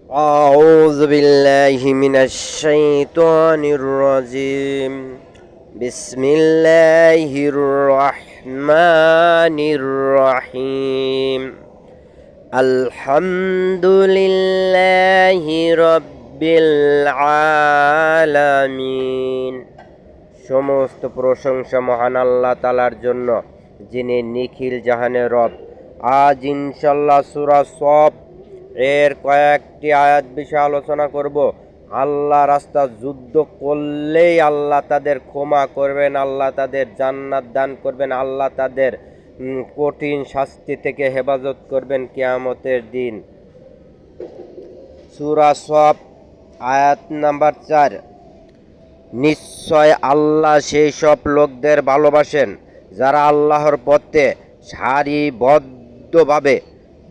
أعوذ بالله من الشيطان الرجيم بسم الله الرحمن الرحيم الحمد لله رب العالمين সমস্ত প্রশংসা মহান আল্লাহ তাআলার জন্য, যিনি নিখিল জাহানের রব। আজ ইনশাল্লাহ সূরা সফ এর কয়েকটি আয়াত বিষয়ে আলোচনা করব। আল্লাহ রাস্তা যুদ্ধ করলেই আল্লাহ তাদের ক্ষমা করবেন, আল্লাহ তাদের জান্নাত দান করবেন, আল্লাহ তাদের কঠিন শাস্তি থেকে হেফাজত করবেন কিয়ামতের দিন। সূরা সফ আয়াত নাম্বার 4। নিশ্চয় আল্লাহ সেই সব লোকদের ভালোবাসেন যারা আল্লাহর পথে সারিবদ্ধভাবে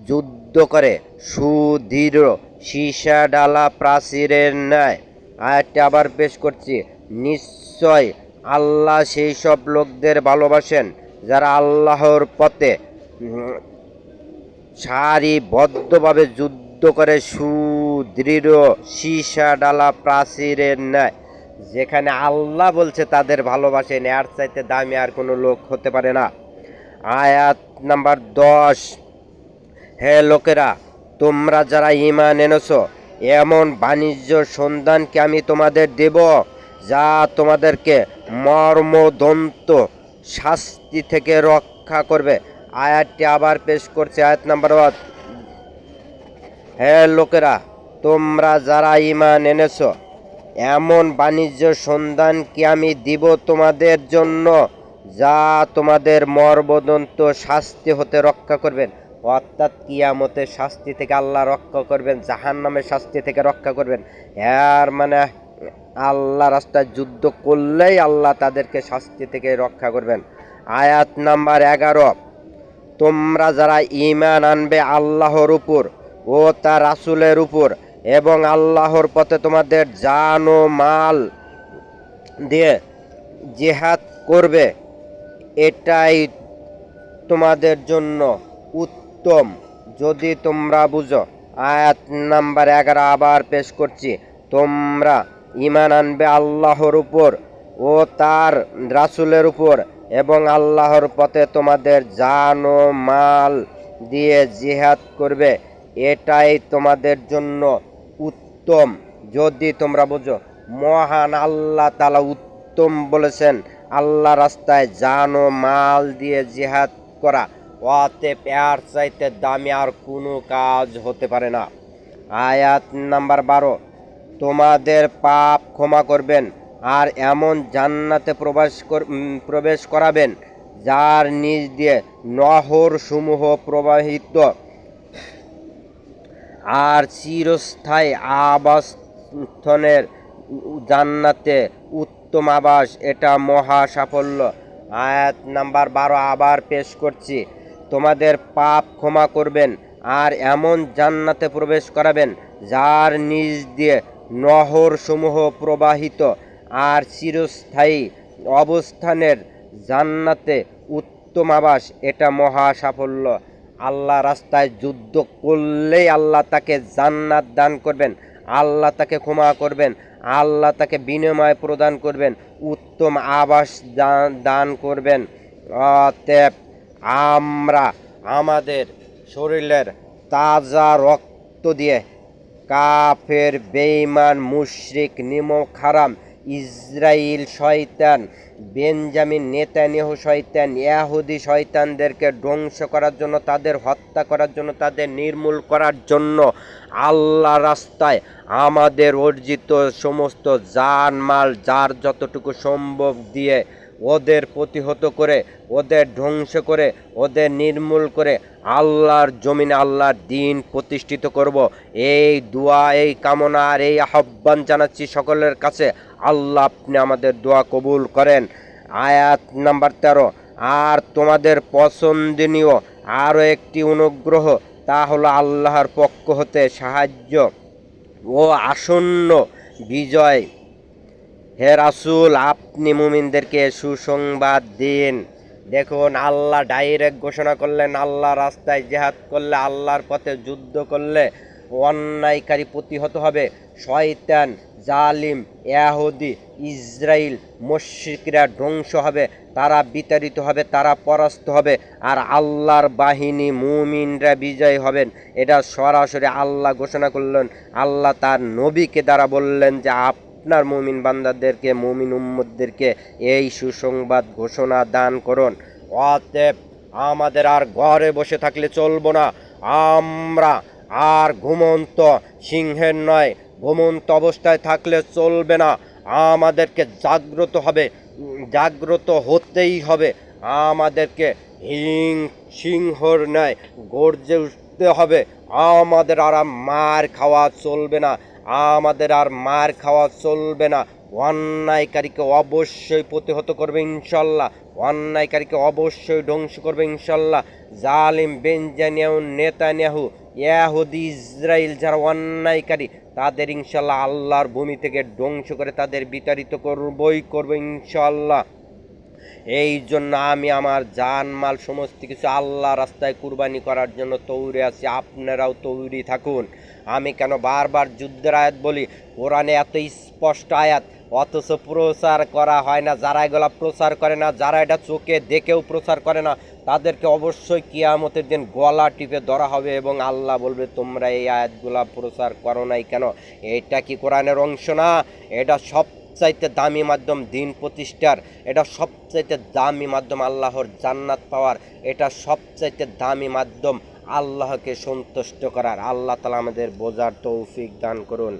যুদ্ধ করে, সুদৃঢ় সীসা ডালা প্রাচীরের ন্যায়। আয়াতটি আবার পেশ করছি। নিশ্চয় আল্লাহ সেই সব লোকদের ভালোবাসেন যারা আল্লাহর পথে সারিবদ্ধভাবে যুদ্ধ করে, সুদৃঢ় সীসা ডালা প্রাচীরের ন্যায়। যেখানে আল্লাহ বলছে তাদের ভালোবাসেন, এর চাইতে দামি আর কোনো লোক হতে পারে না। আয়াত নাম্বার 10। হে লোকেরা, তোমরা যারা ঈমান এনেছো, এমন বাণিজ্য সন্ধানকে আমি তোমাদের দেব যা তোমাদেরকে মর্মদন্ত শাস্তি থেকে রক্ষা করবে। আয়াতটি আবার পেশ করছে। আয়াত নাম্বার 1। হে লোকেরা, তোমরা যারা ঈমান এনেছো, এমন বাণিজ্য সন্ধান কি আমি দিব তোমাদের জন্য যা তোমাদের মর্মদন্ত শাস্তি হতে রক্ষা করবেন। অর্থাৎ কিয়ামতের শাস্তি থেকে আল্লাহ রক্ষা করবেন, জাহান্নামের শাস্তি থেকে রক্ষা করবেন। এর মানে আল্লাহ রাস্তায় যুদ্ধ করলেই আল্লাহ তাদেরকে শাস্তি থেকে রক্ষা করবেন। আয়াত নাম্বার 11। তোমরা যারা ঈমান আনবে আল্লাহর উপর ও তার রাসূলের উপর, এবং আল্লাহর পথে তোমাদের জান ও মাল দিয়ে জিহাদ করবে, এটাই তোমাদের জন্য উত্তম যদি তোমরা বুঝো। আয়াত নাম্বার 11 আবার পেশ করছি। তোমরা ঈমান আনবে আল্লাহর উপর ও তার রাসূলের উপর, এবং আল্লাহর পথে তোমাদের জান ও মাল দিয়ে জিহাদ করবে, এটাই তোমাদের জন্য উত্তম যদি তোমরা বুঝো। মহান আল্লাহ তাআলা উত্তম বলেছেন আল্লাহ রাস্তায় জান ও মাল দিয়ে জিহাদ করা। অতএব এর চাইতে দামি আর কোনো কাজ হতে পারে না। আয়াত নাম্বার 12। তোমাদের পাপ ক্ষমা করবেন আর এমন জান্নাতে প্রবেশ করাবেন যার নিচ দিয়ে নহর সমূহ প্রবাহিত, আর চিরস্থায়ী আবাসস্থনের জান্নাতে উত্তম আবাস। এটা মহা সাফল্য। আয়াত নাম্বার 12 আবার পেশ করছি। তোমাদের পাপ ক্ষমা করবেন আর এমন জান্নাতে প্রবেশ করাবেন যার নিচ দিয়ে নহর সমূহ প্রবাহিত, আর চিরস্থায়ী অবস্থানের জান্নাতে উত্তম আবাস। এটা মহা সাফল্য। আল্লাহ রাস্তায় যুদ্ধ করলেই আল্লাহ তাকে জান্নাত দান করবেন, আল্লাহ তাকে ক্ষমা করবেন, আল্লাহ তাকে বিনিময় প্রদান করবেন, উত্তম আবাস দান করবেন। অতএব আমরা আমাদের শরীরের তাজা রক্ত দিয়ে কাফের, বেঈমান, মুশরিক, নিমক হারাম, ইসরাইল শয়তান, বেঞ্জামিন নেতানিয়াহু শয়তান, ইহুদি শয়তানদেরকে ধ্বংস করার জন্য, তাদের হত্যা করার জন্য, তাদের নির্মূল করার জন্য আল্লাহ রাস্তায় আমাদের অর্জিত সমস্ত জানমাল যার যতটুকু সম্ভব দিয়ে ওদের প্রতিহত করে, ওদের ধ্বংস করে, ওদের নির্মূল করে আল্লাহর জমিনে আল্লাহর দ্বীন প্রতিষ্ঠিত করব। এই দোয়া, এই কামনা আর এই আহ্বান জানাচ্ছি সকলের কাছে। আল্লাহ আপনি আমাদের দোয়া কবুল করেন। আয়াত নাম্বার 13। আর তোমাদের পছন্দনীয় আরও একটি অনুগ্রহ, তা হলো আল্লাহর পক্ষ হতে সাহায্য ও আসন্ন বিজয়। হে রাসূল, আপনি মুমিনদেরকে সুসংবাদ দিন। দেখুন, আল্লাহ ডাইরেক্ট ঘোষণা করলেন আল্লাহ রাস্তায় জিহাদ করলে, আল্লাহর পথে যুদ্ধ করলে অন্যায়কারী প্রতিহত হবে। শয়তান, জালিম, ইয়াহুদি, ইসরাইল, মুশরিকরা ধ্বংস হবে, তারা বিতাড়িত হবে, তারা পরাস্ত হবে, আর আল্লাহর বাহিনী মুমিনরা বিজয় হবেন। এটা সরাসরি আল্লাহ ঘোষণা করলেন। আল্লাহ তার নবীকে দ্বারা বললেন যে আপনার মুমিন বান্দাদেরকে, মুমিন উম্মতদেরকে এই সুসংবাদ ঘোষণা দান করুন। অতএব আমাদের আর ঘরে বসে থাকলে চলবো না। আমরা আর ঘুমন্ত সিংহের নয়, ঘুমন্ত অবস্থায় থাকলে চলবে না। আমাদেরকে জাগ্রত হতেই হবে। আমাদেরকে সিংহর ন্যায় গর্জে উঠতে হবে। আমাদের আর মার খাওয়া চলবে না। আমাদের আর মার খাওয়া চলবে না। অন্যায়কারীকে অবশ্যই প্রতিহত করবে ইনশাল্লাহ। অন্যায়কারীকে অবশ্যই ধ্বংস করবে ইনশাল্লাহ। জালিম, বেঞ্জানিয়াহু, নেতানিয়াহু, ইয়াহুদি, ইসরাইল যারা অন্যায়কারী, তাদের ইনশাল্লাহ আল্লাহর ভূমি থেকে ধ্বংস করে তাদের বিতাড়িত করবো ইনশাল্লাহ। এই জন্য আমি আমার জানমাল সমস্ত কিছু আল্লাহ রাস্তায় কুরবানি করার জন্য তৈরি আছি। আপনারাও তৈরি থাকুন। আমি কেন বারবার যুদ্ধের আয়াত বলি? কোরআনে এত স্পষ্ট আয়াত, অথচ প্রচার করা হয় না। যারা এগুলা প্রচার করে না, যারা এটা চোখে দেখেও প্রচার করে না, তাদেরকে অবশ্যই কিয়ামতের দিন গলা টিপে ধরা হবে এবং আল্লাহ বলবে তোমরা এই আয়াতগুলা প্রচার করো নাই কেন? এটা কি কোরআনের অংশ না? এটা সবচাইতে দামি মাধ্যম দিন প্রতিষ্ঠার। এটা সবচাইতে দামি মাধ্যম আল্লাহর জান্নাত পাওয়ার। এটা সবচাইতে দামি মাধ্যম আল্লাহকে সন্তুষ্ট করার। আল্লাহ তাআলা আমাদের বোঝার তৌফিক দান করুন।